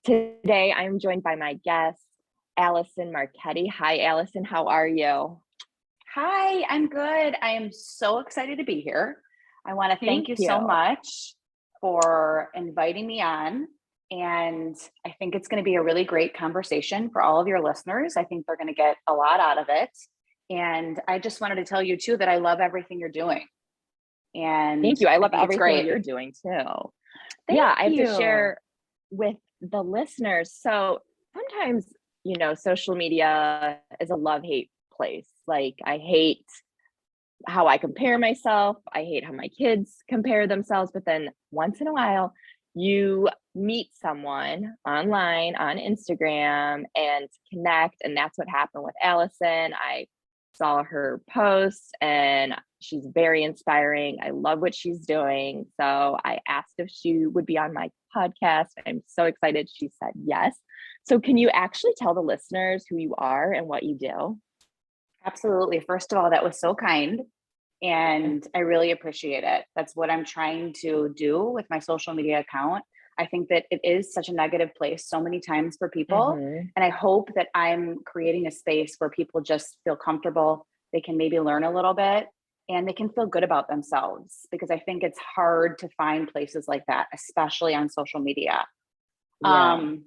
Today, I'm joined by my guest, Allison Marketti. Hi, Allison. How are you? Hi, I'm good. I am so excited to be here. I want to thank Thank you so you. much for inviting me on. And I think it's going to be a really great conversation for all of your listeners. I think they're going to get a lot out of it. And I just wanted to tell you too that I love everything you're doing. And Thank you. I I love think it's everything great. you're doing too. Yeah, Thank I have to you. share with the listeners. So sometimes, social media is a love-hate place. Like, I hate how I compare myself. I hate how my kids compare themselves. But then once in a while, you meet someone online on Instagram and connect. And that's what happened with Allison. I saw her post and she's very inspiring. I love what she's doing. So I asked if she would be on my podcast. I'm so excited. She said yes. So can you actually tell the listeners who you are and what you do? Absolutely. First of all, that was so kind. And I really appreciate it. That's what I'm trying to do with my social media account. I think that it is such a negative place so many times for people. Mm-hmm. And I hope that I'm creating a space where people just feel comfortable. They can maybe learn a little bit and they can feel good about themselves because I think it's hard to find places like that, especially on social media. Yeah. Um,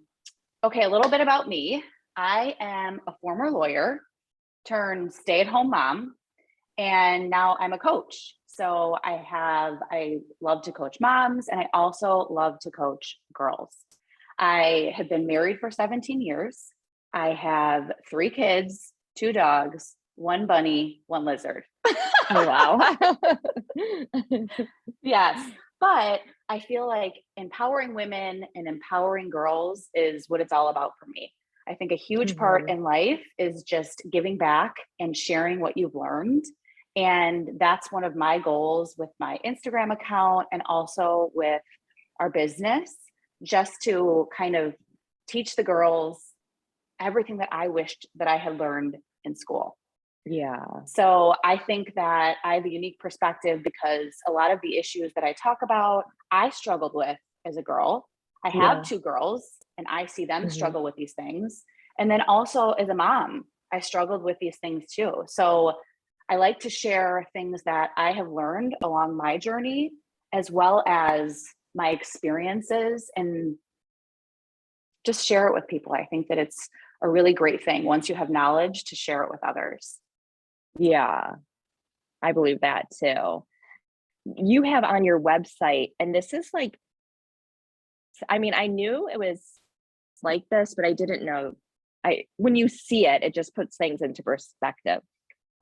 okay, a little bit about me. I am a former lawyer turned stay-at-home mom and now I'm a coach. So I love to coach moms and I also love to coach girls. I have been married for 17 years. I have 3 kids, 2 dogs, 1 bunny, 1 lizard. Oh, wow. Yes. But I feel like empowering women and empowering girls is what it's all about for me. I think a huge part Mhm. in life is just giving back and sharing what you've learned. And that's one of my goals with my Instagram account and also with our business, just to kind of teach the girls everything that I wished that I had learned in school. Yeah. So I think that I have a unique perspective because a lot of the issues that I talk about, I struggled with as a girl. I have Yeah. 2 girls and I see them Mhm. struggle with these things. And then also as a mom, I struggled with these things too. So I like to share things that I have learned along my journey, as well as my experiences, and just share it with people. I think that it's a really great thing once you have knowledge to share it with others. Yeah, I believe that too. You have on your website, and this is like, I mean, I knew it was like this, but I didn't know. When you see it, it just puts things into perspective.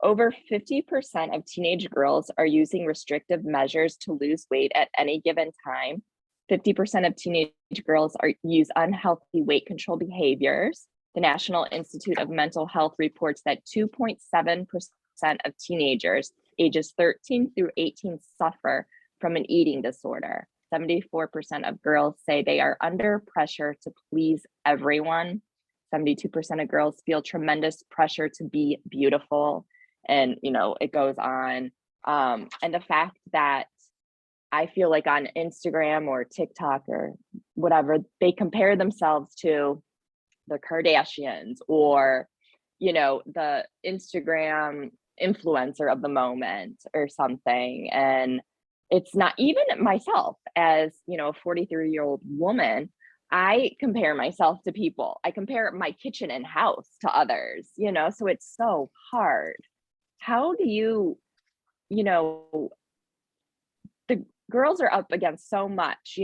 Over 50% of teenage girls are using restrictive measures to lose weight at any given time. 50% of teenage girls use unhealthy weight control behaviors. The National Institute of Mental Health reports that 2.7% of teenagers ages 13 through 18 suffer from an eating disorder. 74% of girls say they are under pressure to please everyone. 72% of girls feel tremendous pressure to be beautiful. And, it goes on. And the fact that I feel like on Instagram or TikTok or whatever, they compare themselves to the Kardashians or, the Instagram influencer of the moment or something. And it's not even myself as, a 43-year-old woman. I compare myself to people. I compare my kitchen and house to others, so it's so hard. How do you know, the girls are up against so much,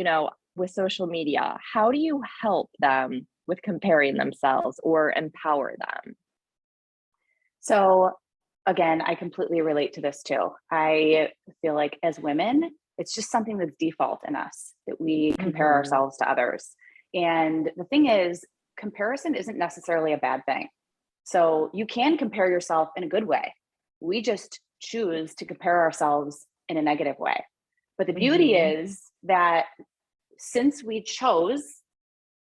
with social media. How do you help them with comparing themselves or empower them? So again, I completely relate to this too. I feel like as women, it's just something that's default in us that we compare Mhm. ourselves to others. And the thing is, comparison isn't necessarily a bad thing. So you can compare yourself in a good way. We just choose to compare ourselves in a negative way. But the beauty Mhm. is that since we chose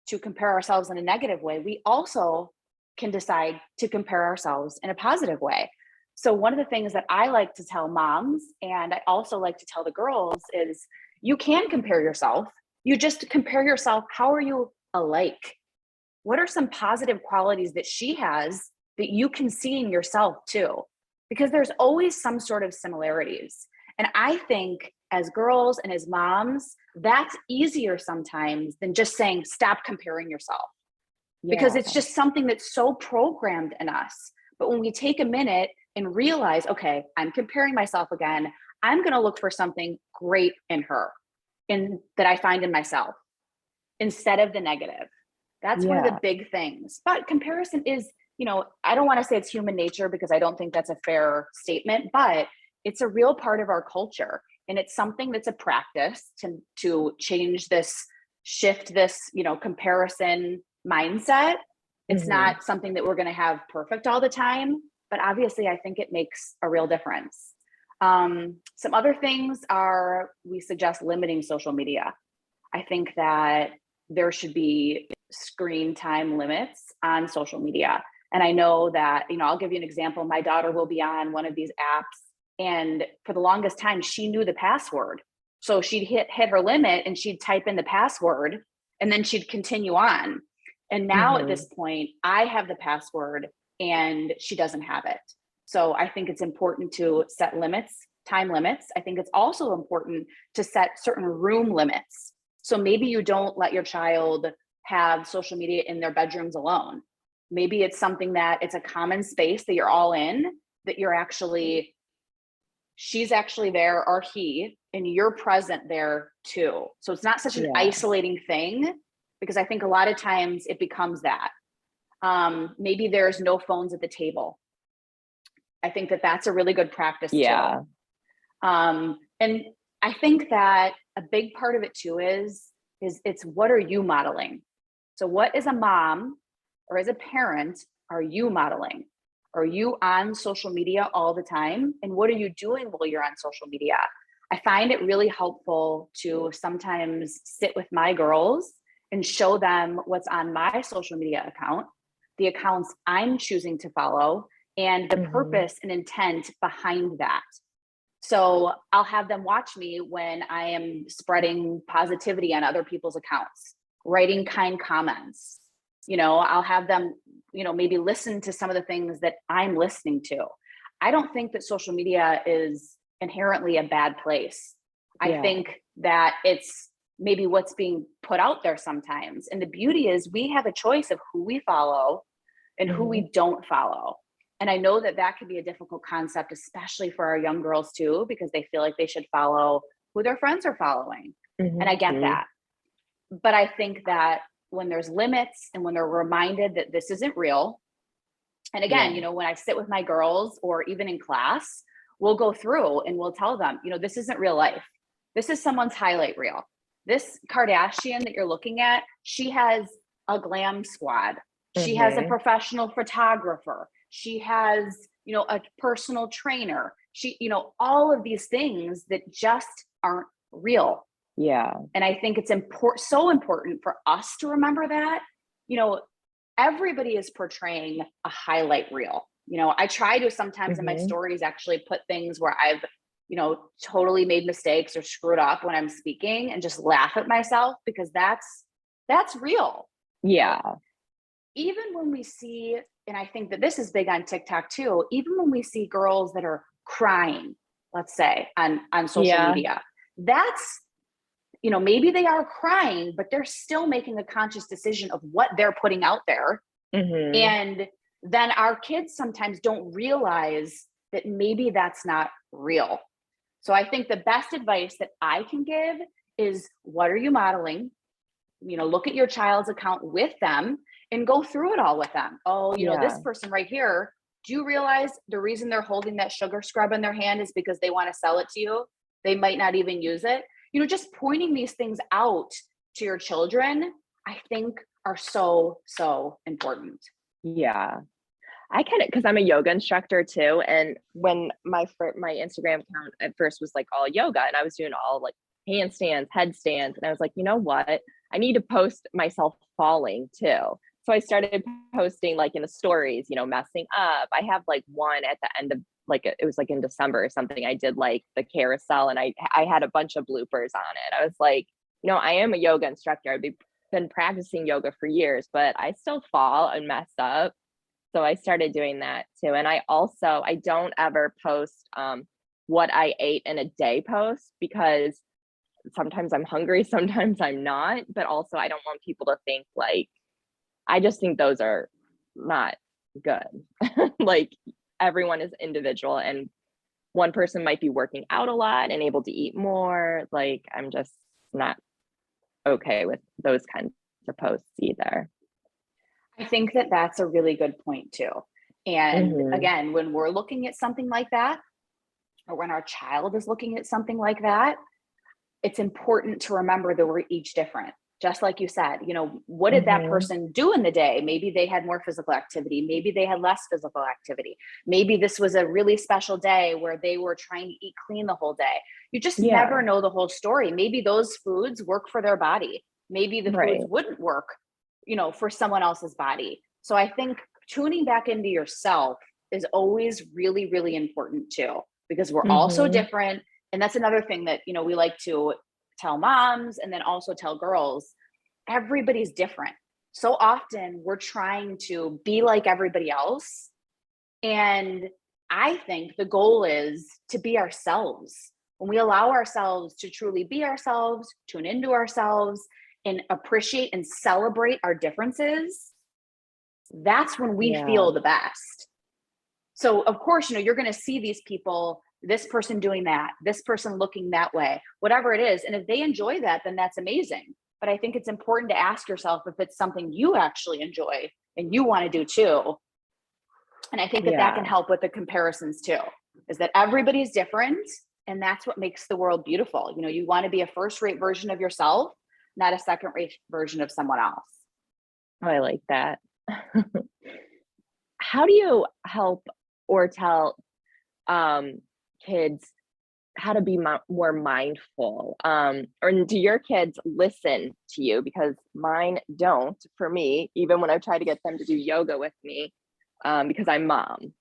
to compare ourselves in a negative way, we also can decide to compare ourselves in a positive way. So, one of the things that I like to tell moms, and I also like to tell the girls, is you can compare yourself. You just compare yourself. How are you alike? what are some positive qualities that she has that you can see in yourself too? Because there's always some sort of similarities. And I think as girls and as moms, that's easier sometimes than just saying, stop comparing yourself, because Yeah. it's just something that's so programmed in us. But when we take a minute and realize, okay, I'm comparing myself again, I'm going to look for something great in her and that I find in myself instead of the negative. That's one of the Yeah. big things. But comparison is, I don't want to say it's human nature because I don't think that's a fair statement, but it's a real part of our culture. And it's something that's a practice to change this, shift this, comparison mindset. It's not something that we're going to have perfect all the time, but obviously I think it makes a real difference. Some other things are, we suggest limiting social media. I think that there should be screen time limits on social media. And I know that, I'll give you an example. My daughter will be on one of these apps, and for the longest time, she knew the password. So she'd hit her limit and she'd type in the password and then she'd continue on. And now at this point, I have the password and she doesn't have it. So I think it's important to set limits, time limits. I think it's also important to set certain room limits. So maybe you don't let your child have social media in their bedrooms alone. Maybe it's something that it's a common space that you're all in, that she's actually there, or he, and you're present there too. So it's not such an isolating thing, because I think a lot of times it becomes that. Maybe there's no phones at the table. I think that that's a really good practice too. And I think that a big part of it too is it's, what are you modeling? So what, as a mom or as a parent, are you modeling? Are you on social media all the time? And what are you doing while you're on social media? I find it really helpful to sometimes sit with my girls and show them what's on my social media account, the accounts I'm choosing to follow, and the purpose and intent behind that. So I'll have them watch me when I am spreading positivity on other people's accounts, writing kind comments. I'll have them, maybe listen to some of the things that I'm listening to. I don't think that social media is inherently a bad place. I think that it's maybe what's being put out there sometimes. And the beauty is we have a choice of who we follow and who we don't follow. And I know that that can be a difficult concept, especially for our young girls too, because they feel like they should follow who their friends are following. And I get that. But I think that when there's limits and when they're reminded that this isn't real, and again, when I sit with my girls or even in class, we'll go through and we'll tell them, this isn't real life. This is someone's highlight reel. This Kardashian that you're looking at, she has a glam squad. She has a professional photographer. She has, a personal trainer. She, all of these things that just aren't real. Yeah. And I think it's so important for us to remember that, everybody is portraying a highlight reel. I try to sometimes in my stories actually put things where I've, totally made mistakes or screwed up when I'm speaking, and just laugh at myself, because that's real. Yeah. Even when we see, and I think that this is big on TikTok too, even when we see girls that are crying, let's say on social media, that's, maybe they are crying, but they're still making a conscious decision of what they're putting out there. And then our kids sometimes don't realize that maybe that's not real. So I think the best advice that I can give is, what are you modeling? Look at your child's account with them and go through it all with them. Oh, this person right here, do you realize the reason they're holding that sugar scrub in their hand is because they want to sell it to you? They might not even use it. Just pointing these things out to your children, I think are so, so important. Yeah. I kind of, because I'm a yoga instructor too. And when my Instagram account at first was like all yoga, and I was doing all like handstands, headstands. And I was like, you know what? I need to post myself falling too. So I started posting like in the stories, messing up. I have like one at the end of it was like in December or something. I did like the carousel, and I had a bunch of bloopers on it. I was like, I am a yoga instructor. I'd be been practicing yoga for years, but I still fall and mess up. So I started doing that too. And I don't ever post what I ate in a day post, because sometimes I'm hungry, sometimes I'm not, but also I don't want people to think like, I just think those are not good. Like, everyone is individual, and one person might be working out a lot and able to eat more. Like, I'm just not okay with those kinds of posts either. I think that that's a really good point too. And Mhm. again, when we're looking at something like that, or when our child is looking at something like that, it's important to remember that we're each different. Just like you said, what did that Mhm. person do in the day? Maybe they had more physical activity. Maybe they had less physical activity. Maybe this was a really special day where they were trying to eat clean the whole day. You just Yeah, never know the whole story. Maybe those foods work for their body. Maybe the foods right. wouldn't work, for someone else's body. So I think tuning back into yourself is always really, really important too, because we're all so Mhm. different. And that's another thing that, we like to tell moms and then also tell girls. Everybody's different. So often we're trying to be like everybody else. And I think the goal is to be ourselves. When we allow ourselves to truly be ourselves, tune into ourselves, and appreciate and celebrate our differences, that's when we Yeah. feel the best. So, of course, you're going to see these people, this person doing that, this person looking that way, whatever it is. And if they enjoy that, then that's amazing. But I think it's important to ask yourself if it's something you actually enjoy and you want to do too. And I think that that can Yeah. help with the comparisons too, is that everybody's different. And that's what makes the world beautiful. You want to be a first rate version of yourself, not a second rate version of someone else. Oh, I like that. How do you help or tell um kids how to be more mindful? Or do your kids listen to you? Because mine don't, for me, even when I try to get them to do yoga with me, because I'm mom,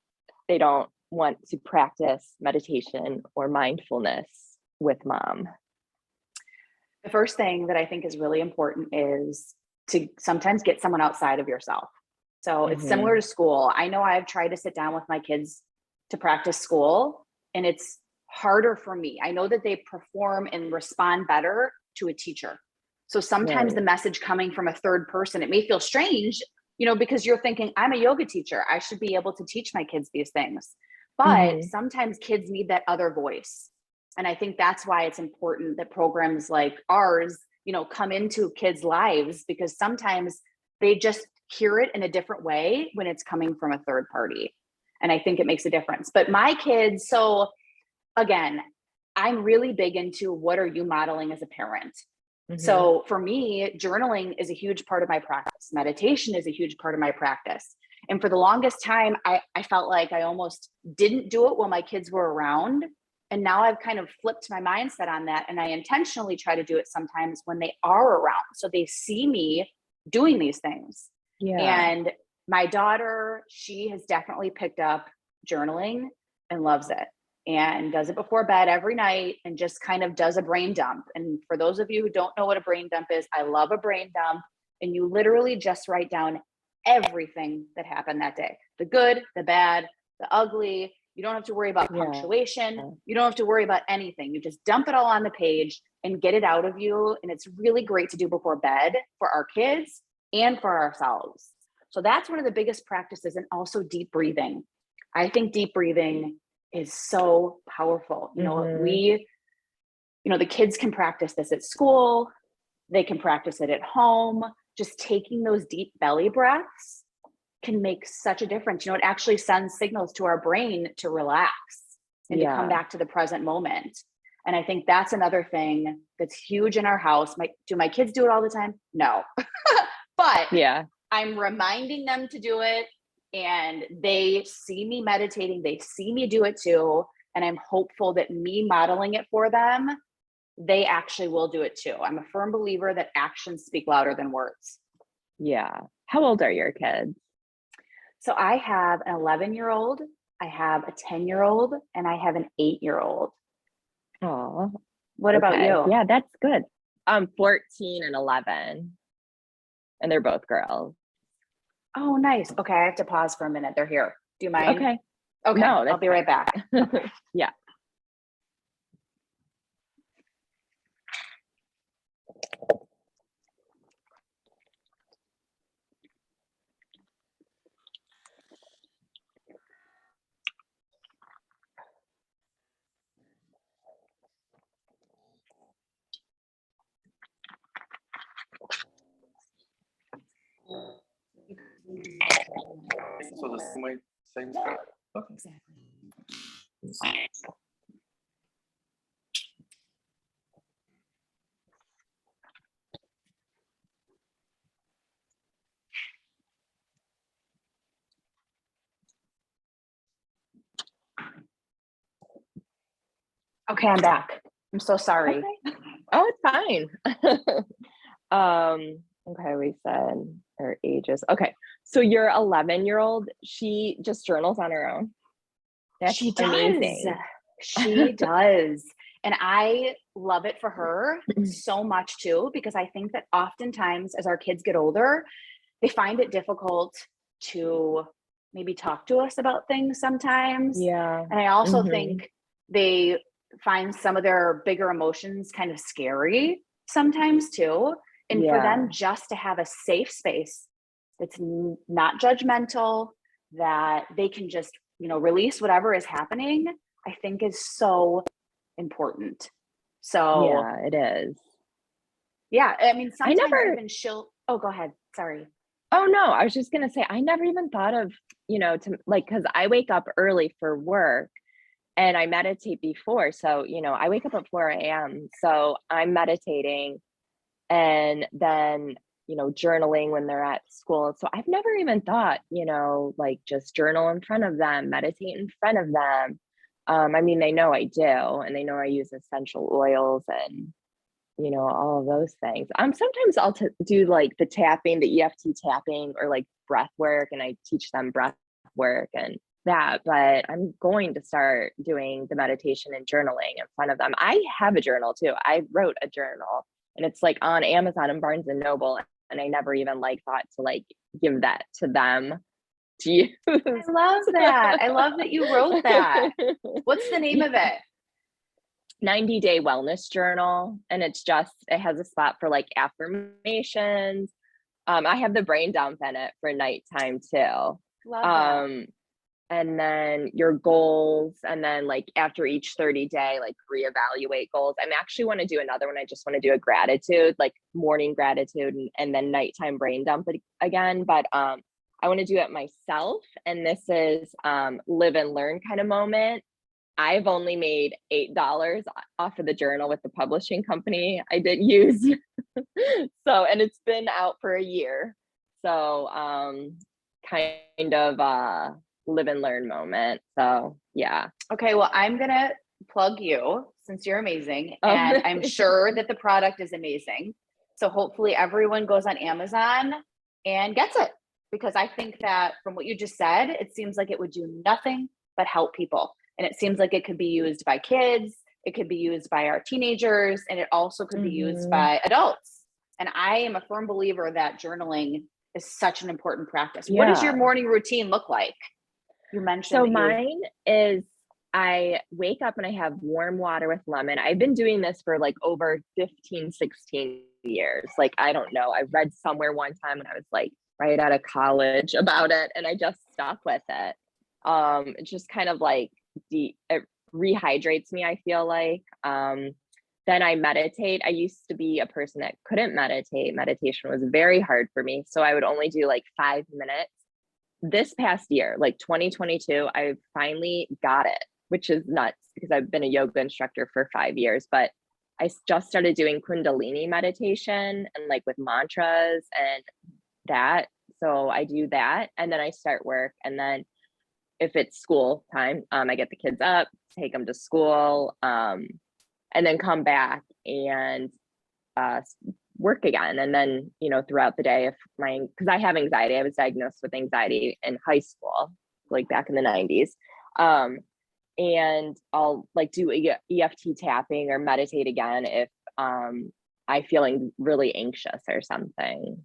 they don't want to practice meditation or mindfulness with mom. The first thing that I think is really important is to sometimes get someone outside of yourself. So it's similar Hmm. to school. I know I've tried to sit down with my kids to practice school, and it's harder for me. I know that they perform and respond better to a teacher. So sometimes Right. the message coming from a third person, it may feel strange, because you're thinking, I'm a yoga teacher. I should be able to teach my kids these things. But Hmm. sometimes kids need that other voice. And I think that's why it's important that programs like ours, come into kids' lives, because sometimes they just hear it in a different way when it's coming from a third party. And I think it makes a difference. But my kids, so again, I'm really big into what are you modeling as a parent? Hmm. So for me, journaling is a huge part of my practice. Meditation is a huge part of my practice. And for the longest time, I felt like I almost didn't do it while my kids were around. And now I've kind of flipped my mindset on that. And I intentionally try to do it sometimes when they are around. So they see me doing these things. Yeah. And my daughter, she has definitely picked up journaling and loves it, and does it before bed every night and just kind of does a brain dump. And for those of you who don't know what a brain dump is, I love a brain dump. And you literally just write down everything that happened that day, the good, the bad, the ugly. You don't have to worry about Yeah. punctuation. You don't have to worry about anything. You just dump it all on the page and get it out of you. And it's really great to do before bed for our kids and for ourselves. So that's one of the biggest practices. And also deep breathing. I think deep breathing is so powerful. Hmm. The kids can practice this at school, they can practice it at home. Just taking those deep belly breaths can make such a difference. It actually sends signals to our brain to relax and to come Yeah. back to the present moment. And I think that's another thing that's huge in our house. Do my kids do it all the time? No. But Yeah. I'm reminding them to do it, and they see me meditating, they see me do it too. And I'm hopeful that me modeling it for them, they actually will do it too. I'm a firm believer that actions speak louder than words. Yeah. How old are your kids? So I have an 11-year-old, I have a 10-year-old, and I have an 8-year-old. Oh, What about okay. you? Yeah, that's good. 14 and 11. and they're both girls. Oh, nice. Okay, I have to pause for a minute. They're here. Do you mind? Okay. Okay, No, I'll be right back. Yeah. So the same way, same spot. Okay. Exactly. Okay, I'm back. I'm so sorry. Okay. Oh, it's fine. Okay, we said her ages. Okay. So your 11-year-old, she just journals on her own. That's She does. amazing. She does. And I love it for her so much too, because I think that oftentimes as our kids get older, they find it difficult to maybe talk to us about things sometimes. Yeah. And I also Mhm. think they find some of their bigger emotions kind of scary sometimes too. And for them Yeah. just to have a safe space that's not judgmental, that they can just, release whatever is happening, I think is so important. So Yeah, it is. yeah, I mean, I sometimes never even she'll, oh, go ahead. Sorry. Oh, no, I was just gonna say, I never even thought of, to like, because I wake up early for work and I meditate before. So, I wake up at 4 a.m. So I'm meditating and then, journaling when they're at school. So I've never even thought, like just journal in front of them, meditate in front of them. I mean, they know I do, and they know I use essential oils and all of those things. Sometimes I'll do like the tapping, the EFT tapping, or like breath work, and I teach them breath work and that. But I'm going to start doing the meditation and journaling in front of them. I have a journal too. I wrote a journal, and it's like on Amazon and Barnes and Noble, and I never even like thought to like give that to them to use. I love that. I love that you wrote that. What's the name of it? 90-day wellness journal, and it has a spot for like affirmations. I have the brain dump in it for nighttime too. Love that. And then your goals, and then like after each 30 day, like reevaluate goals. I actually want to do another one. I just want to do a gratitude, like morning gratitude, and then nighttime brain dump again. But I want to do it myself, and this is live and learn kind of moment. I've only made $8 off of the journal with the publishing company I did use. So, and it's been out for a year. So, kind of live and learn moment. So, yeah. Okay, well, I'm going to plug you since you're amazing. Oh. And I'm sure that the product is amazing. So hopefully everyone goes on Amazon and gets it, because I think that from what you just said, it seems like it would do nothing but help people. And it seems like it could be used by kids, it could be used by our teenagers, and it also could be used by adults. And I am a firm believer that journaling is such an important practice. What does your morning routine look like? You mentioned So mine is, I wake up and I have warm water with lemon. I've been doing this for like over 15, 16 years. Like, I don't know. I read somewhere one time when I was like right out of college about it, and I just stuck with it. It's just kind of like it rehydrates me, I feel like. Then I meditate. I used to be a person that couldn't meditate. Meditation was very hard for me. So I would only do like 5 minutes. This past year, like 2022, I finally got it, which is nuts because I've been a yoga instructor for 5 years, but I just started doing Kundalini meditation and like with mantras and that. So I do that, and then I start work, and then if it's school time, I get the kids up, take them to school, and then come back and work again. And then, throughout the day, because I have anxiety, I was diagnosed with anxiety in high school, like back in the 90s. And I'll like do EFT tapping or meditate again if I'm feeling really anxious or something.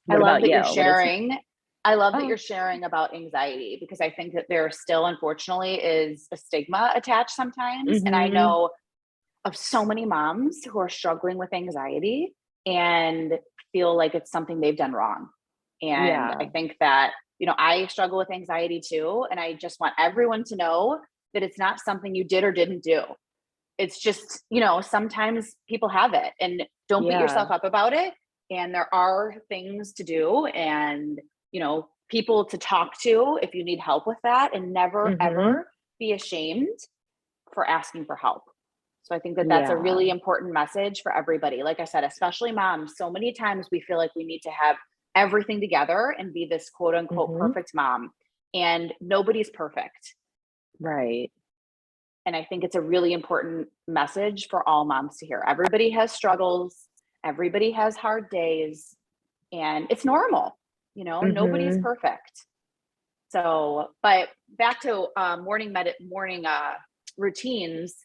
What about you? You're What is, sharing. I love that oh, you're sharing about anxiety, because I think that there still, unfortunately, is a stigma attached sometimes. And I mm-hmm. know of so many moms who are struggling with anxiety and feel like it's something they've done wrong. And I Yeah. think that, I struggle with anxiety too. And I just want everyone to know that it's not something you did or didn't do. It's just, sometimes people have it, and don't beat Yeah. yourself up about it. And there are things to do, and, people to talk to if you need help with that, and never, Mm-hmm. ever be ashamed for asking for help. So I think that that's a Yeah. really important message for everybody. Like I said, especially moms, so many times we feel like we need to have everything together and be this quote unquote Mm-hmm. perfect mom. And nobody's perfect. Right. And I think it's a really important message for all moms to hear. Everybody has struggles, everybody has hard days, and it's normal. Nobody's Mm-hmm. perfect. So, but back to morning routines.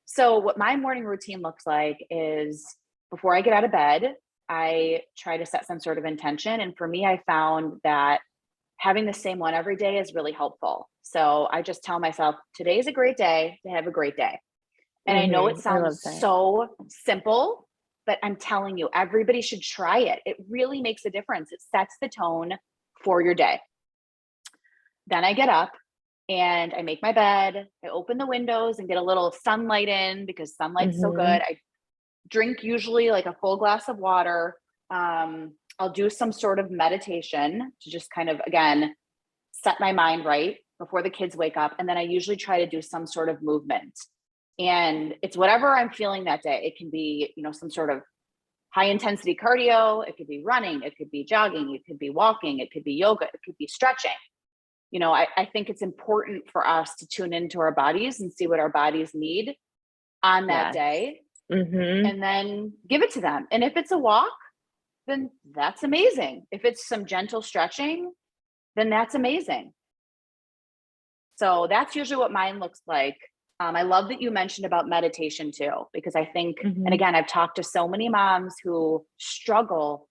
So, what my morning routine looks like is, before I get out of bed, I try to set some sort of intention. And for me, I found that having the same one every day is really helpful. So I just tell myself, today's a great day to have a great day. And I know it Mm-hmm. I love sounds that. so simple, but I'm telling you, everybody should try it. It really makes a difference. It sets the tone for your day. Then I get up and I make my bed. I open the windows and get a little sunlight in, because sunlight's so good. Mm-hmm. I drink usually like a full glass of water. I'll do some sort of meditation to just kind of, again, set my mind right before the kids wake up. And then I usually try to do some sort of movement. And it's whatever I'm feeling that day. It can be, some sort of high intensity cardio. It could be running. It could be jogging. It could be walking. It could be yoga. It could be stretching. I think it's important for us to tune into our bodies and see what our bodies need on that Yes. day, Mm-hmm. and then give it to them. And if it's a walk, then that's amazing. If it's some gentle stretching, then that's amazing. So that's usually what mine looks like. I love that you mentioned about meditation too, because I think, and Mm-hmm. again, I've talked to so many moms who struggle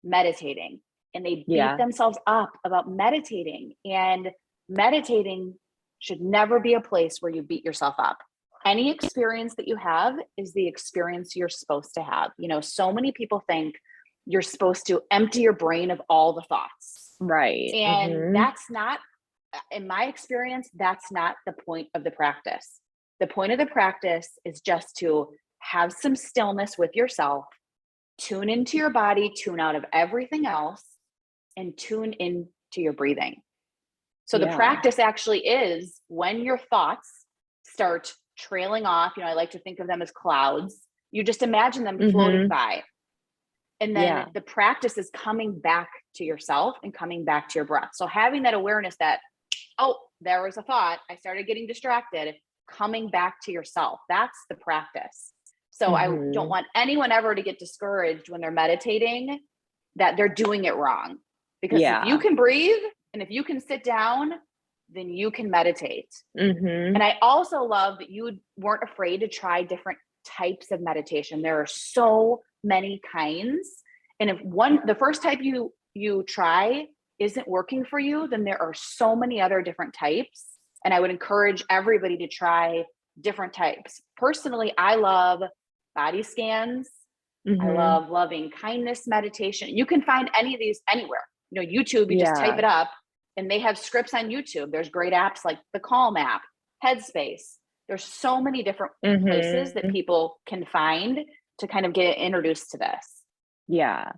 meditating, and they beat Yeah. themselves up about meditating. And meditating should never be a place where you beat yourself up. Any experience that you have is the experience you're supposed to have. So many people think you're supposed to empty your brain of all the thoughts. Right. And Mm-hmm. that's not, in my experience, that's not the point of the practice. The point of the practice is just to have some stillness with yourself, tune into your body, tune out of everything else, and tune into your breathing. So the Yeah. practice actually is, when your thoughts start trailing off, I like to think of them as clouds. You just imagine them floating Mm-hmm. by. And then Yeah. the practice is coming back to yourself and coming back to your breath. So having that awareness that, oh, there was a thought, I started getting distracted, coming back to yourself. That's the practice. So I don't Mm-hmm. want anyone ever to get discouraged when they're meditating, that they're doing it wrong. Because if you Yeah. can breathe and if you can sit down, then you can meditate. Mm-hmm. And I also love that you weren't afraid to try different types of meditation. There are so many kinds. And if the first type you try isn't working for you, then there are so many other different types. And I would encourage everybody to try different types. Personally, I love body scans. I Mm-hmm. love loving kindness meditation. You can find any of these anywhere. YouTube, you just type Yeah. it up, and they have scripts on YouTube. There's great apps like the Calm app, Headspace. There's so many different places that Mm-hmm. people can find to kind of get introduced to this. Yeah.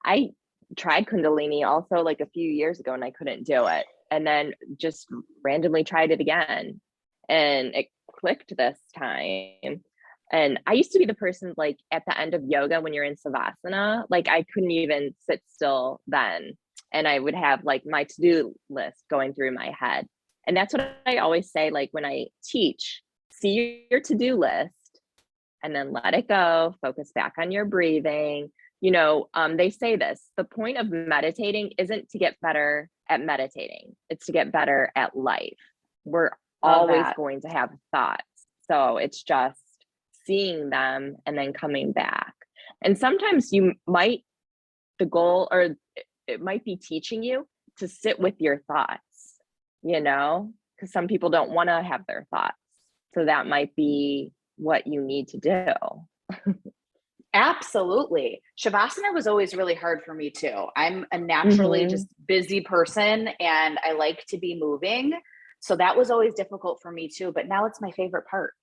I tried Kundalini also like a few years ago and I couldn't do it. And then just randomly tried it again and it clicked this time. And I used to be the person like at the end of yoga when you're in Savasana, like I couldn't even sit still then. And I would have like my to-do list going through my head. And that's what I always say, like when I teach, see your to-do list and then let it go, focus back on your breathing. They say this, the point of meditating isn't to get better at meditating, it's to get better at life. We're Love always that. going to have thoughts. So it's just seeing them and then coming back. And sometimes the goal or it might be teaching you to sit with your thoughts, you know, because some people don't want to have their thoughts. So that might be what you need to do. Absolutely. Shavasana was always really hard for me too. I'm a naturally Mhm. just busy person and I like to be moving. So that was always difficult for me too. But now it's my favorite part,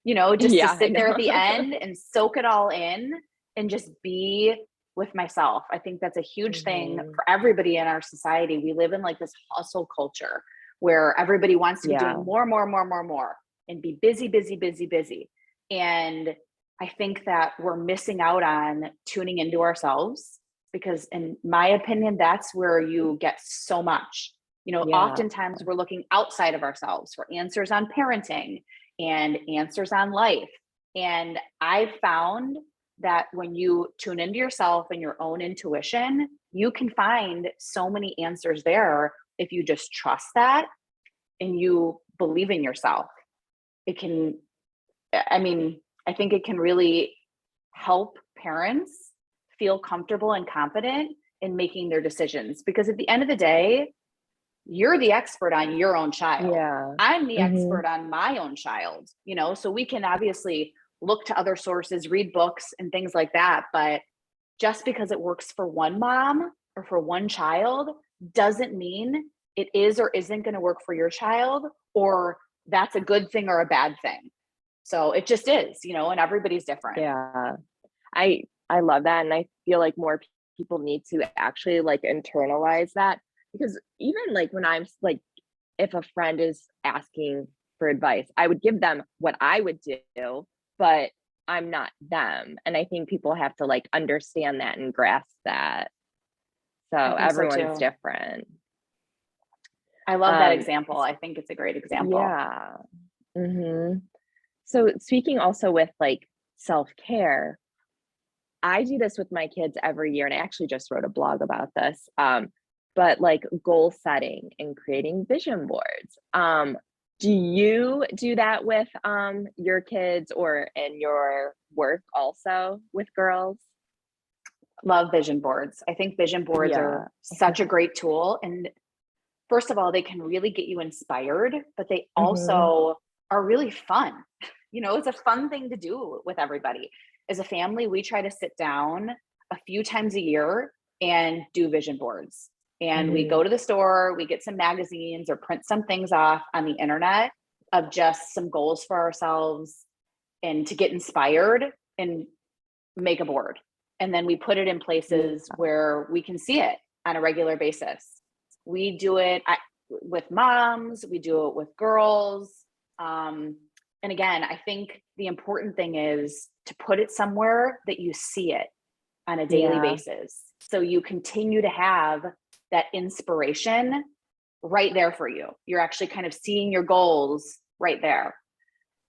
just to Yeah, I sit there at the know. end and soak it all in and just be with myself. I think that's a huge thing Mhm. for everybody in our society. We live in like this hustle culture where everybody wants to be Yeah. doing more, and be busy, busy, busy, busy. And I think that we're missing out on tuning into ourselves because, in my opinion, that's where you get so much. Yeah. Oftentimes we're looking outside of ourselves for answers on parenting and answers on life. And I've found that when you tune into yourself and your own intuition, you can find so many answers there if you just trust that and you believe in yourself. It can, I mean, I think it can really help parents feel comfortable and confident in making their decisions because at the end of the day, you're the expert on your own child. Yeah. I'm the Mhm. expert on my own child, so we can obviously look to other sources, read books and things like that. But just because it works for one mom or for one child doesn't mean it is or isn't going to work for your child, or that's a good thing or a bad thing. So it just is, and everybody's different. Yeah. I love that, and I feel like more people need to actually, like, internalize that, because even, like, when I'm like, if a friend is asking for advice, I would give them what I would do, but I'm not them, and I think people have to, like, understand that and grasp that. So I think so everyone's too. different. I love that Um, example. I think it's a great example. yeah. Mhm. So speaking also with, like, self-care, I do this with my kids every year, and I actually just wrote a blog about this. But like goal setting and creating vision boards. Do you do that with your kids or in your work also with girls? Love vision boards. I think vision boards are Yeah. such a great tool. And first of all, they can really get you inspired, but they Hmm. also are really fun. It's a fun thing to do with everybody. As a family, we try to sit down a few times a year and do vision boards. And we go Hmm. to the store, we get some magazines or print some things off on the internet of just some goals for ourselves and to get inspired and make a board. And then we put it in places Yeah. where we can see it on a regular basis. We do it with moms, we do it with girls. And again, I think the important thing is to put it somewhere that you see it on a daily Yeah. basis. So you continue to have that inspiration right there for you. You're actually kind of seeing your goals right there.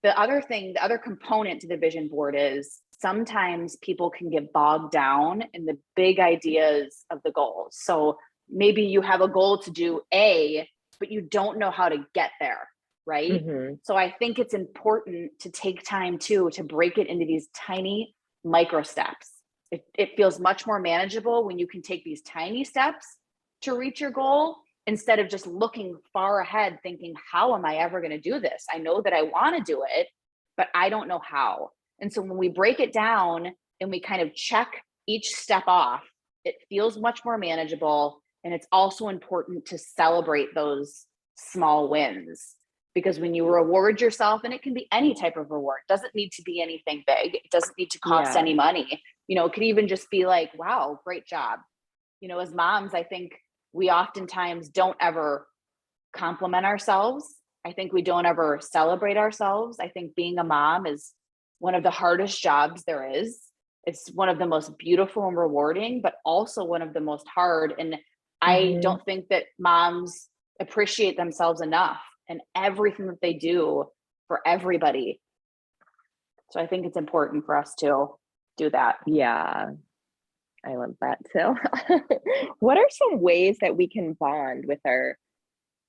The other component to the vision board is sometimes people can get bogged down in the big ideas of the goals. So maybe you have a goal to do A, but you don't know how to get there, right? Hmm. So I think it's important to take time too to break it into these tiny micro steps. It feels much more manageable when you can take these tiny steps to reach your goal instead of just looking far ahead thinking, how am I ever going to do this? I know that I want to do it, but I don't know how. And so when we break it down and we kind of check each step off, it feels much more manageable. And it's also important to celebrate those small wins, because when you reward yourself, and it can be any type of reward, it doesn't need to be anything big, it doesn't need to cost Yeah. any money. It could even just be like, wow, great job. As moms, I think we oftentimes don't ever compliment ourselves. I think we don't ever celebrate ourselves. I think being a mom is one of the hardest jobs there is. It's one of the most beautiful and rewarding, but also one of the most hard. And I Hmm. don't think that moms appreciate themselves enough and everything that they do for everybody. So I think it's important for us to do that. Yeah. I love that too. What are some ways that we can bond with our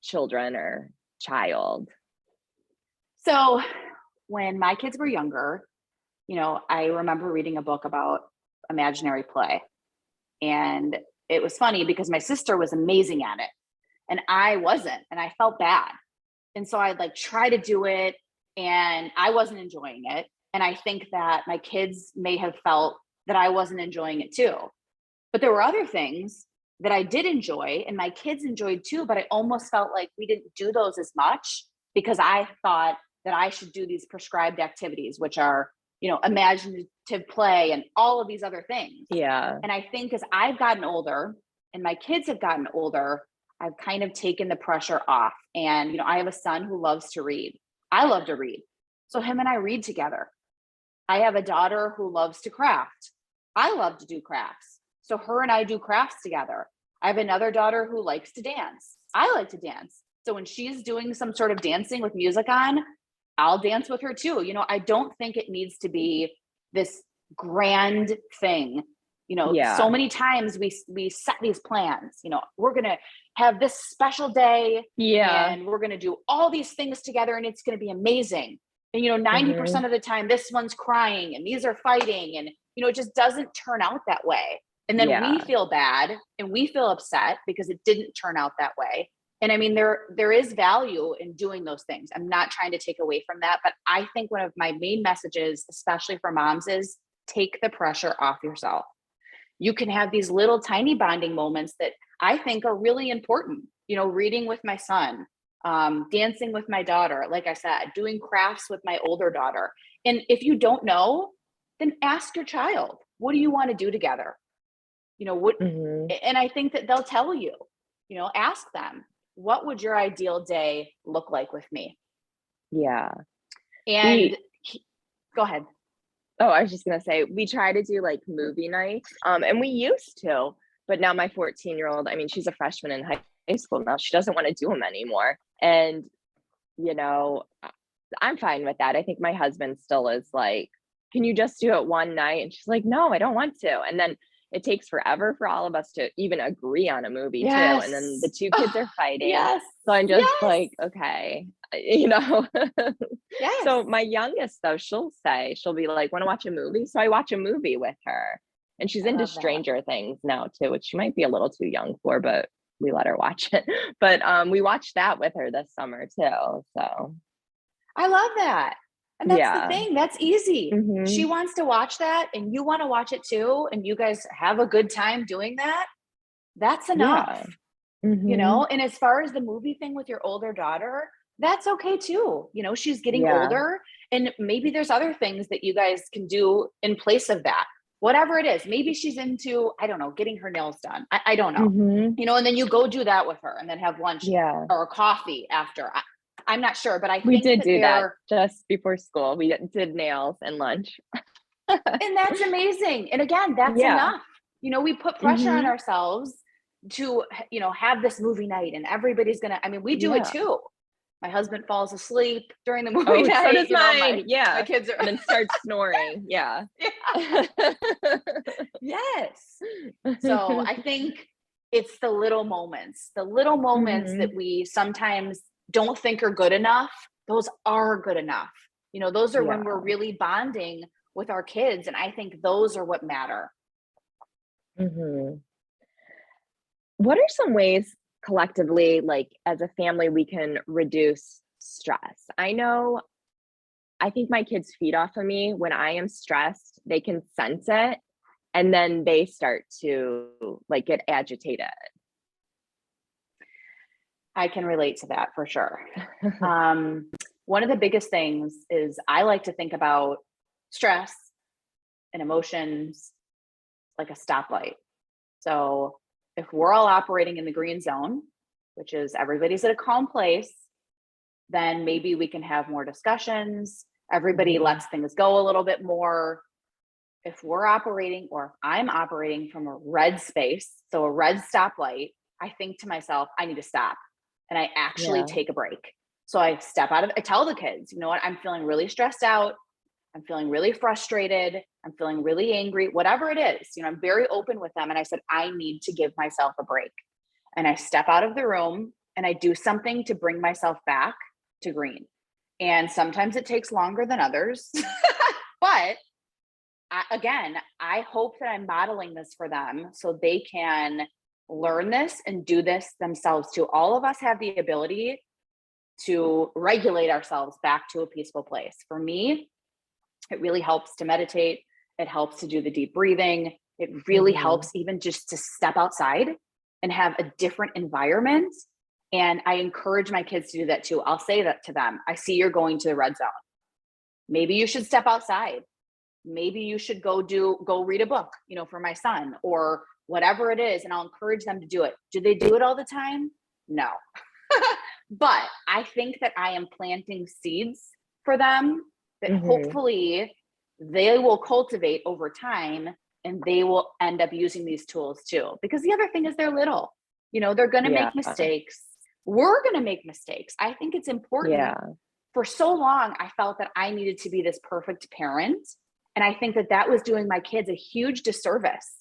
children or child? So when my kids were younger, I remember reading a book about imaginary play. And it was funny because my sister was amazing at it and I wasn't, and I felt bad. And so I'd like try to do it and I wasn't enjoying it. And I think that my kids may have felt that I wasn't enjoying it too. But there were other things that I did enjoy and my kids enjoyed too, but I almost felt like we didn't do those as much because I thought that I should do these prescribed activities, which are, you know, imaginative play and all of these other things. Yeah. And I think as I've gotten older and my kids have gotten older, I've kind of taken the pressure off. And, you know, I have a son who loves to read. I love to read. So him and I read together. I have a daughter who loves to craft. I love to do crafts. So her and I do crafts together. I have another daughter who likes to dance. I like to dance. So when she's doing some sort of dancing with music on, I'll dance with her too. You know, I don't think it needs to be this grand thing. You know, Yeah. so many times we set these plans, you know, we're going to have this special day and we're going to do all these things together and it's going to be amazing. And, you know, 90% of the time, this one's crying and these are fighting and, you know, it just doesn't turn out that way. And then we feel bad and we feel upset because it didn't turn out that way. And I mean, there is value in doing those things. I'm not trying to take away from that, but I think one of my main messages, especially for moms, is take the pressure off yourself. You can have these little tiny bonding moments that I think are really important. You know, reading with my son, dancing with my daughter, like I said, doing crafts with my older daughter. And if you don't know, then ask your child, what do you want to do together? You know, what, and I think that they'll tell you, you know, ask them, what would your ideal day look like with me? Yeah. And go ahead. Oh, I was just gonna say, we try to do like movie nights, and we used to, but now my 14-year-old, I mean, she's a freshman in high school now. She doesn't want to do them anymore. And, you know, I'm fine with that. I think my husband still is like, can you just do it one night? And she's like, no, I don't want to. And then it takes forever for all of us to even agree on a movie too. And then the two kids are fighting. So I'm just like, okay, you know. So my youngest though, she'll be like, want to watch a movie? So I watch a movie with her. And she's into Stranger Things now too, which she might be a little too young for, but we let her watch it. But we watched that with her this summer too. So I love that. And that's the thing. That's easy. She wants to watch that and you want to watch it too. And you guys have a good time doing that. That's enough. You know, and as far as the movie thing with your older daughter, that's okay too. You know, she's getting older and maybe there's other things that you guys can do in place of that. Whatever it is, maybe she's into, I don't know, getting her nails done. I don't know, you know, and then you go do that with her and then have lunch or a coffee after. I'm not sure, but I think we did do that just before school. We did nails and lunch. And that's amazing. And again, that's enough. You know, we put pressure on ourselves to, you know, have this movie night and everybody's gonna, I mean, we do it too. My husband falls asleep during the movie night. So does mine. My kids are and then start snoring. Yes. So I think it's the little moments that we sometimes don't think are good enough. Those are good enough. You know, those are when we're really bonding with our kids. And I think those are what matter. What are some ways collectively, like as a family, we can reduce stress? I think my kids feed off of me when I am stressed. They can sense it and then they start to like get agitated. I can relate to that for sure. One of the biggest things is I like to think about stress and emotions like a stoplight. So if we're all operating in the green zone, which is everybody's at a calm place, then maybe we can have more discussions. Everybody lets things go a little bit more. If we're operating, or if I'm operating from a red space, so a red stoplight, I think to myself, I need to stop. And I actually take a break. So I step out of, I tell the kids, you know what, I'm feeling really stressed out. I'm feeling really frustrated. I'm feeling really angry, whatever it is, you know, I'm very open with them. And I said, I need to give myself a break. And I step out of the room and I do something to bring myself back to green. And sometimes it takes longer than others, but I hope that I'm modeling this for them so they can learn this and do this themselves too. All of us have the ability to regulate ourselves back to a peaceful place. For me, it really helps to meditate. It helps to do the deep breathing. It really helps even just to step outside and have a different environment. And I encourage my kids to do that too. I'll say that to them. I see you're going to the red zone. Maybe you should step outside. Maybe you should go read a book, for my son or whatever it is. And I'll encourage them to do it. Do they do it all the time? No. But I think that I am planting seeds for them that hopefully they will cultivate over time, and they will end up using these tools too. Because the other thing is they're little, they're going to make mistakes. We're going to make mistakes. I think it's important. Yeah. For so long, I felt that I needed to be this perfect parent. And I think that that was doing my kids a huge disservice,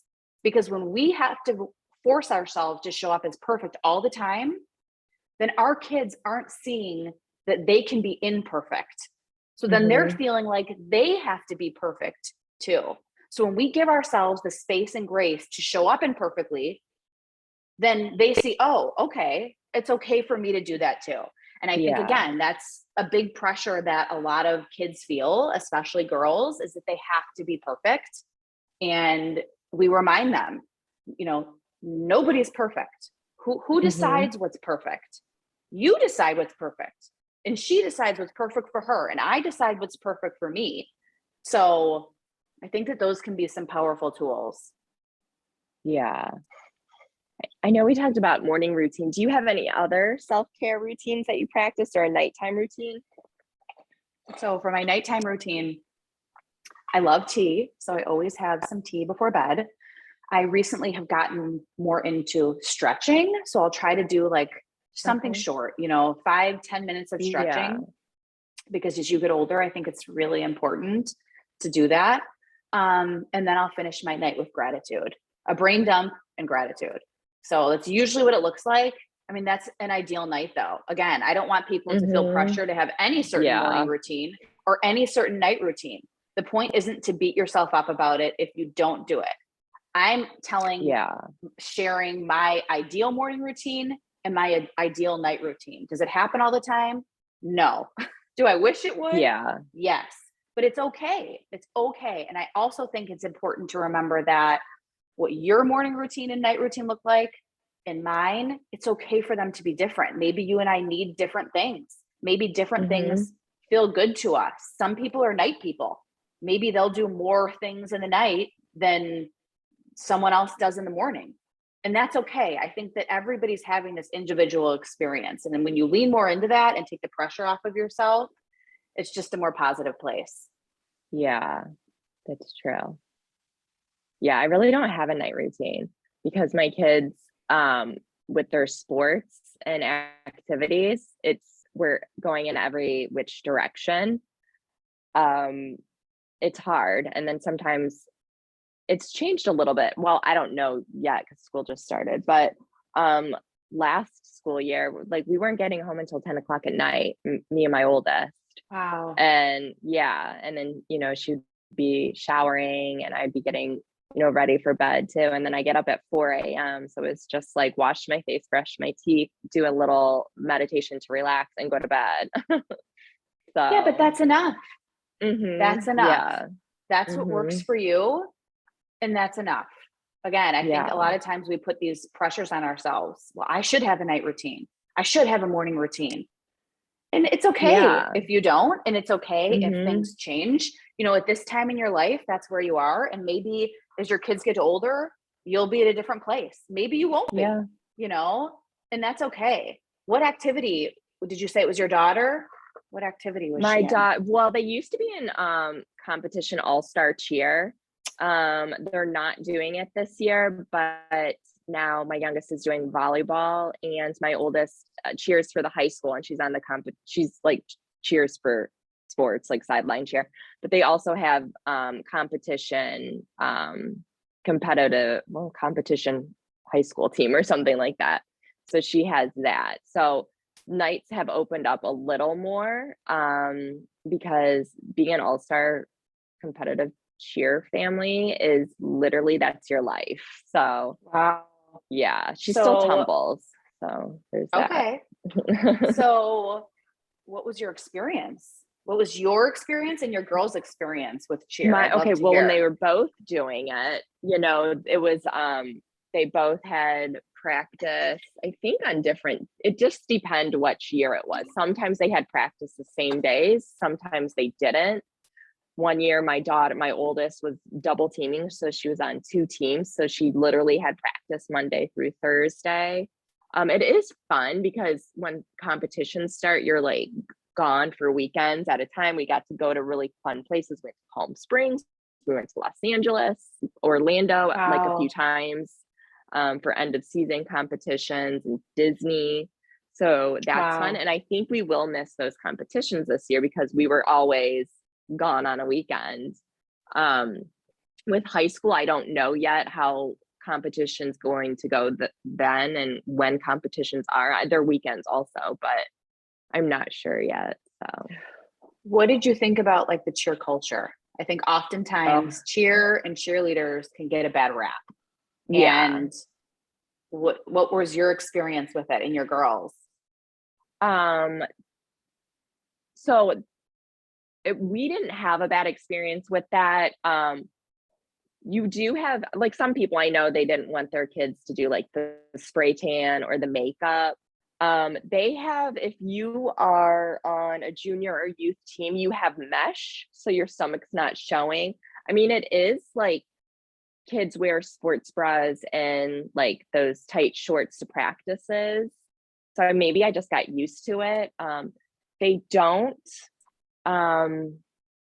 because when we have to force ourselves to show up as perfect all the time, then our kids aren't seeing that they can be imperfect. So then they're feeling like they have to be perfect too. So when we give ourselves the space and grace to show up imperfectly, then they see, oh, okay, it's okay for me to do that too. And I think, again, that's a big pressure that a lot of kids feel, especially girls, is that they have to be perfect. And we remind them, nobody's perfect. Who decides what's perfect? You decide what's perfect. And she decides what's perfect for her. And I decide what's perfect for me. So I think that those can be some powerful tools. Yeah. I know we talked about morning routine. Do you have any other self-care routines that you practice, or a nighttime routine? So for my nighttime routine, I love tea. So I always have some tea before bed. I recently have gotten more into stretching. So I'll try to do like something short, 5-10 minutes of stretching, because as you get older, I think it's really important to do that. And then I'll finish my night with gratitude, a brain dump and gratitude. So that's usually what it looks like. I mean, that's an ideal night though. Again, I don't want people to feel pressure to have any certain morning routine or any certain night routine. The point isn't to beat yourself up about it if you don't do it. I'm sharing my ideal morning routine and my ideal night routine. Does it happen all the time? No. Do I wish it would? Yeah. Yes. But it's okay. It's okay. And I also think it's important to remember that what your morning routine and night routine look like and mine, it's okay for them to be different. Maybe you and I need different things. Maybe different things feel good to us. Some people are night people. Maybe they'll do more things in the night than someone else does in the morning. And that's okay. I think that everybody's having this individual experience. And then when you lean more into that and take the pressure off of yourself, it's just a more positive place. Yeah, that's true. Yeah, I really don't have a night routine because my kids, with their sports and activities, we're going in every which direction. It's hard. And then sometimes it's changed a little bit. Well, I don't know yet because school just started, but last school year, like we weren't getting home until 10 o'clock at night, me and my oldest. Wow. And and then, she'd be showering and I'd be getting, ready for bed too. And then I get up at 4 a.m. So it's just like wash my face, brush my teeth, do a little meditation to relax and go to bed. Yeah, but that's enough. That's enough. Yeah. That's what works for you. And that's enough. Again, I think a lot of times we put these pressures on ourselves. Well, I should have a night routine. I should have a morning routine. And it's okay if you don't. And it's okay if things change. At this time in your life, that's where you are. And maybe as your kids get older, you'll be at a different place. Maybe you won't be, and that's okay. What activity did you say it was your daughter? What activity was my she in? daughter? Well, they used to be in competition all-star cheer. They're not doing it this year, but now my youngest is doing volleyball and my oldest cheers for the high school, and she's on the she's like cheers for sports, like sideline cheer, but they also have competition high school team or something like that. So she has that. So nights have opened up a little more because being an all-star competitive cheer family is literally, that's your life. So Wow. yeah, she still So, tumbles. So there's that. okay. So what was your experience? What was your experience and your girls' experience with cheer? I'd love to Well, when they hear. were both doing it, it was they both had practice, I think on different, it just depended which year it was. Sometimes they had practice the same days, sometimes they didn't. One year my oldest was double teaming, so she was on 2 teams, so she literally had practice Monday through Thursday. It is fun because when competitions start, you're like gone for weekends at a time. We got to go to really fun places. We went to Palm Springs, we went to Los Angeles, Orlando, like a few Wow. times, for end of season competitions, and Disney. So that's fun. Wow. And I think we will miss those competitions this year because we were always gone on a weekend. With high school, I don't know yet how competition's going to go then, and when competitions are. They're weekends also, but I'm not sure yet. So What did you think about like the cheer culture? I think oh oftentimes cheer and cheerleaders can get a bad rap. yeah. And what was your experience with it and your girls? um so we didn't have a bad experience with that. You do have, like, some people I know, they didn't want their kids to do like the spray tan or the makeup. They have, if you are on a junior or youth team, you have mesh, so your stomach's not showing. I mean, it is like kids wear sports bras and like those tight shorts to practices. So maybe I just got used to it. They don't, um,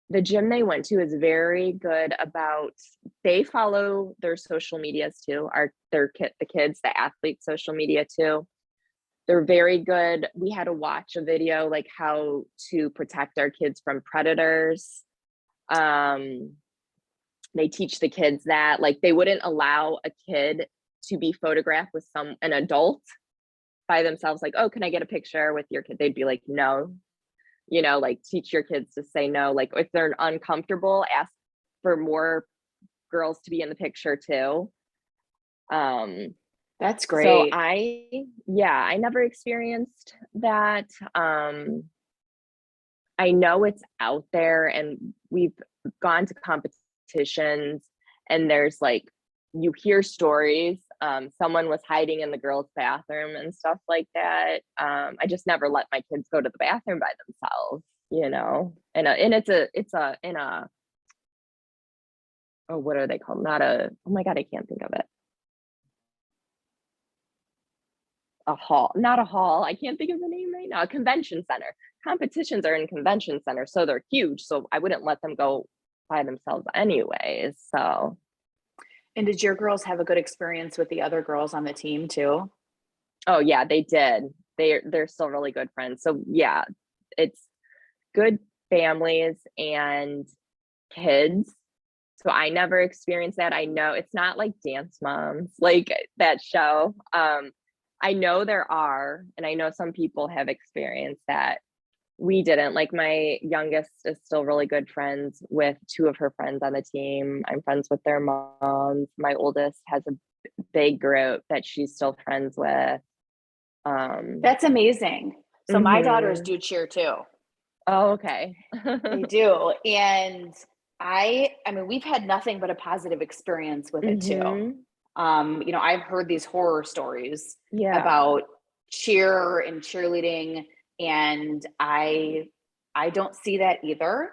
the gym they went to is very good about, they follow their social medias too, the kids, the athletes' social media too. They're very good. We had to watch a video like how to protect our kids from predators. Um, they teach the kids that, like, they wouldn't allow a kid to be photographed with an adult by themselves, like, oh, can I get a picture with your kid? They'd be like, no. Like, teach your kids to say no. Like, if they're uncomfortable, ask for more girls to be in the picture too. That's So great. I never experienced that. I know it's out there, and we've gone to competitions, and there's like, you hear stories. Someone was hiding in the girls' bathroom and stuff like that. I just never let my kids go to the bathroom by themselves. And it's in a, oh, what are they called? Not a, oh my God, I can't think of it. A hall, not a hall. I can't think of the name right now. A convention center. Competitions are in convention centers, so they're huge. So I wouldn't let them go by themselves anyways. So, And did your girls have a good experience with the other girls on the team too? oh yeah, they did. They're still really good friends. So yeah, it's good families and kids. So I never experienced that. I know it's not like Dance Moms, like that show. I know there are, and I know some people have experienced that. We didn't. Like, my youngest is still really good friends with 2 of her friends on the team. I'm friends with their moms. My oldest has a big group that she's still friends with. That's amazing. So my daughters Mhm. do cheer too. Oh, okay. They do. And I mean, we've had nothing but a positive experience with it too. Mhm. I've heard these horror stories Yeah. about cheer and cheerleading, and I don't see that either.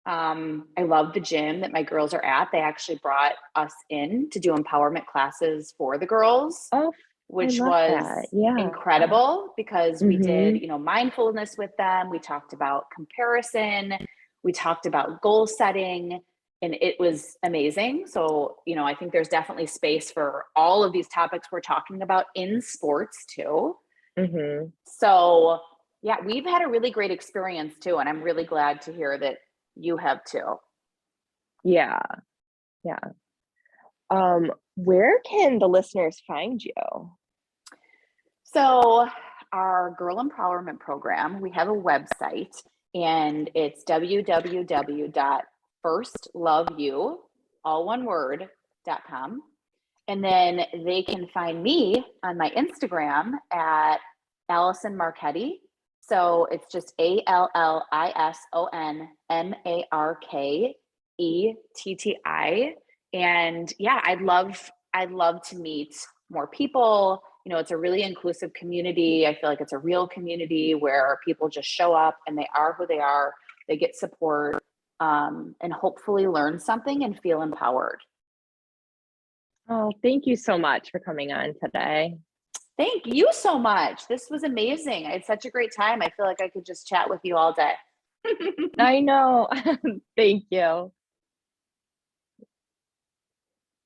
I love the gym that my girls are at. They actually brought us in to do empowerment classes for the girls, Oh, I which love that. was Yeah. incredible because we did, Mhm. mindfulness with them. We talked about comparison. We talked about goal setting, and it was amazing. So, I think there's definitely space for all of these topics we're talking about in sports too. Mhm. So, yeah, we've had a really great experience too. And I'm really glad to hear that you have too. Yeah. Yeah. Where can the listeners find you? So, our Girl Empowerment Program, we have a website, and it's www firstloveyou, all one word.com. And then they can find me on my Instagram at Allison Marketti. So it's just ALLISONMARKETTI. And yeah, I'd love to meet more people. You know, it's a really inclusive community. I feel like it's a real community where people just show up and they are who they are. They get support, and hopefully learn something and feel empowered. Oh, thank you so much for coming on today. Thank you so much. This was amazing. I had such a great time. I feel like I could just chat with you all day. I know. Thank you.